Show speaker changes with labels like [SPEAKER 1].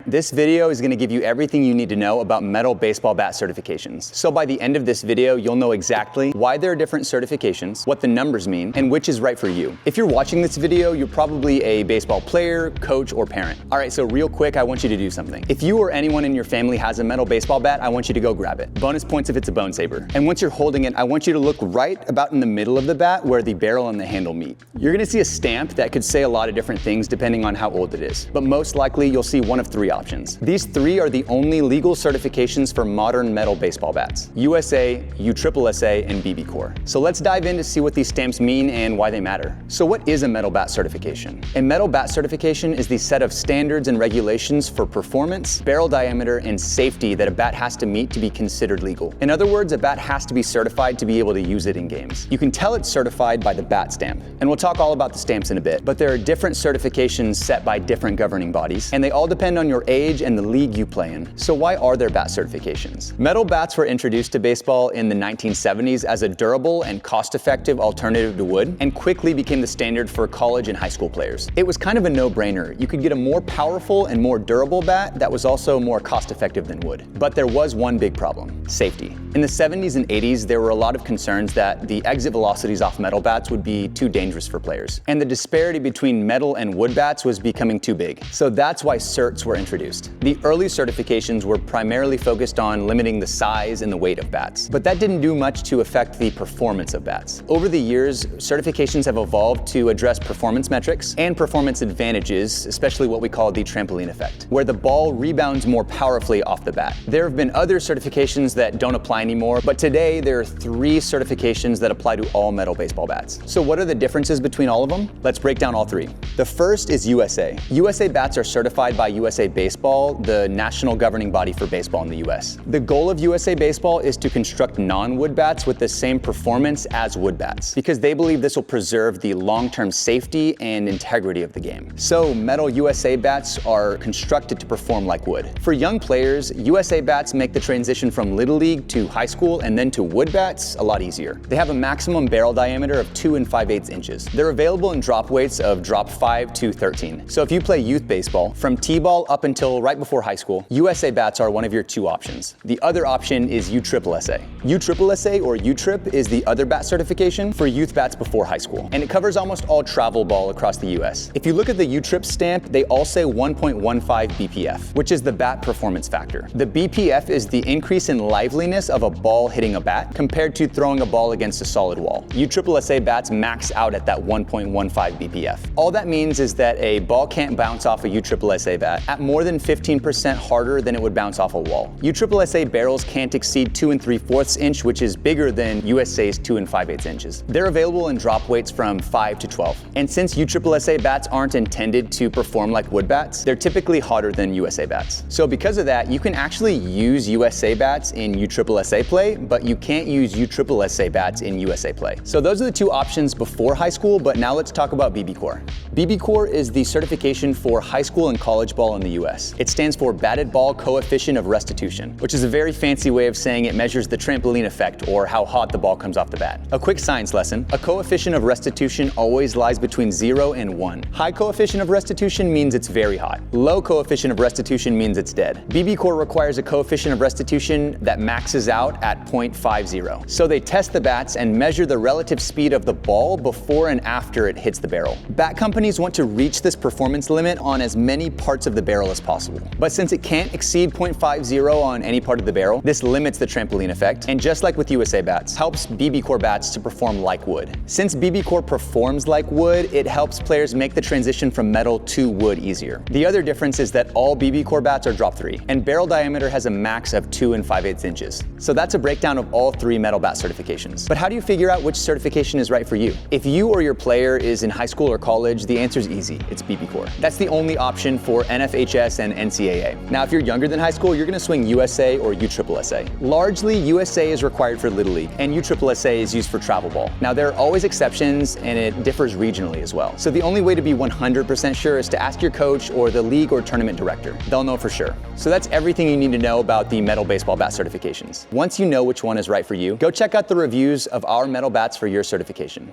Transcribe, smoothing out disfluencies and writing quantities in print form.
[SPEAKER 1] This video is going to give you everything you need to know about metal baseball bat certifications. So by the end of this video, you'll know exactly why there are different certifications, what the numbers mean, and which is right for you. If you're watching this video, you're probably a baseball player, coach, or parent. All right, so real quick, I want you to do something. If you or anyone in your family has a metal baseball bat, I want you to go grab it. Bonus points if it's a bone saber. And once you're holding it, I want you to look right about in the middle of the bat where the barrel and the handle meet. You're going to see a stamp that could say a lot of different things depending on how old it is. But most likely, you'll see one of three options. These three are the only legal certifications for modern metal baseball bats: USA, USSSA, and BBCOR. So let's dive in to see what these stamps mean and why they matter. So what is a metal bat certification? A metal bat certification is the set of standards and regulations for performance, barrel diameter, and safety that a bat has to meet to be considered legal. In other words, a bat has to be certified to be able to use it in games. You can tell it's certified by the bat stamp. And we'll talk all about the stamps in a bit, but there are different certifications set by different governing bodies, and they all depend on your age and the league you play in. So why are there bat certifications? Metal bats were introduced to baseball in the 1970s as a durable and cost-effective alternative to wood, and quickly became the standard for college and high school players. It was kind of a no-brainer. You could get a more powerful and more durable bat that was also more cost-effective than wood. But there was one big problem: safety. In the 70s and 80s, there were a lot of concerns that the exit velocities off metal bats would be too dangerous for players, and the disparity between metal and wood bats was becoming too big. So that's why certs were introduced. The early certifications were primarily focused on limiting the size and the weight of bats, but that didn't do much to affect the performance of bats. Over the years, certifications have evolved to address performance metrics and performance advantages, especially what we call the trampoline effect, where the ball rebounds more powerfully off the bat. There have been other certifications that don't apply anymore, but today there are three certifications that apply to all metal baseball bats. So what are the differences between all of them? Let's break down all three. The first is USA. USA bats are certified by USA Baseball, the national governing body for baseball in the US. The goal of USA Baseball is to construct non-wood bats with the same performance as wood bats, because they believe this will preserve the long-term safety and integrity of the game. So metal USA bats are constructed to perform like wood. For young players, USA bats make the transition from Little League to high school and then to wood bats a lot easier. They have a maximum barrel diameter of 2 5/8 inches. They're available in drop weights of drop 5 to 13. So if you play youth baseball, from T-ball up until right before high school, USA bats are one of your two options. The other option is USSSA. USSSA or UTRIP is the other bat certification for youth bats before high school, and it covers almost all travel ball across the US. If you look at the UTRIP stamp, they all say 1.15 BPF, which is the bat performance factor. The BPF is the increase in liveliness of a ball hitting a bat compared to throwing a ball against a solid wall. USSSA bats max out at that 1.15 BPF. All that means is that a ball can't bounce off a USSSA bat at more than 15% harder than it would bounce off a wall. USSSA barrels can't exceed 2 3/4 inch, which is bigger than USA's 2 5/8 inches. They're available in drop weights from 5 to 12. And since USSSA bats aren't intended to perform like wood bats, they're typically hotter than USA bats. So because of that, you can actually use USA bats in USSSA play, but you can't use USSSA bats in USA play. So those are the two options before high school, but now let's talk about BBCOR. BBCOR is the certification for high school and college ball in the US. It stands for Batted Ball Coefficient of Restitution, which is a very fancy way of saying it measures the trampoline effect, or how hot the ball comes off the bat. A quick science lesson: a coefficient of restitution always lies between 0 and 1. High coefficient of restitution means it's very hot. Low coefficient of restitution means it's dead. BBCOR requires a coefficient of restitution that maxes out at 0.50. So they test the bats and measure the relative speed of the ball before and after it hits the barrel. Bat companies want to reach this performance limit on as many parts of the barrel as possible. But since it can't exceed 0.50 on any part of the barrel, this limits the trampoline effect, and just like with USA bats, helps BBCOR bats to perform like wood. Since BBCOR performs like wood, it helps players make the transition from metal to wood easier. The other difference is that all BBCOR bats are drop 3, and barrel diameter has a max of 2 5/8 inches. So that's a breakdown of all three metal bat certifications. But how do you figure out which certification is right for you? If you or your player is in high school or college, the answer is easy. It's BBCOR. That's the only option for NFHS and NCAA. Now, if you're younger than high school, you're going to swing USA or USSSA. Largely, USA is required for Little League, and USSSA is used for travel ball. Now, there are always exceptions, and it differs regionally as well. So the only way to be 100% sure is to ask your coach or the league or tournament director. They'll know for sure. So that's everything you need to know about the metal baseball bat certifications. Once you know which one is right for you, go check out the reviews of our metal bats for your certification.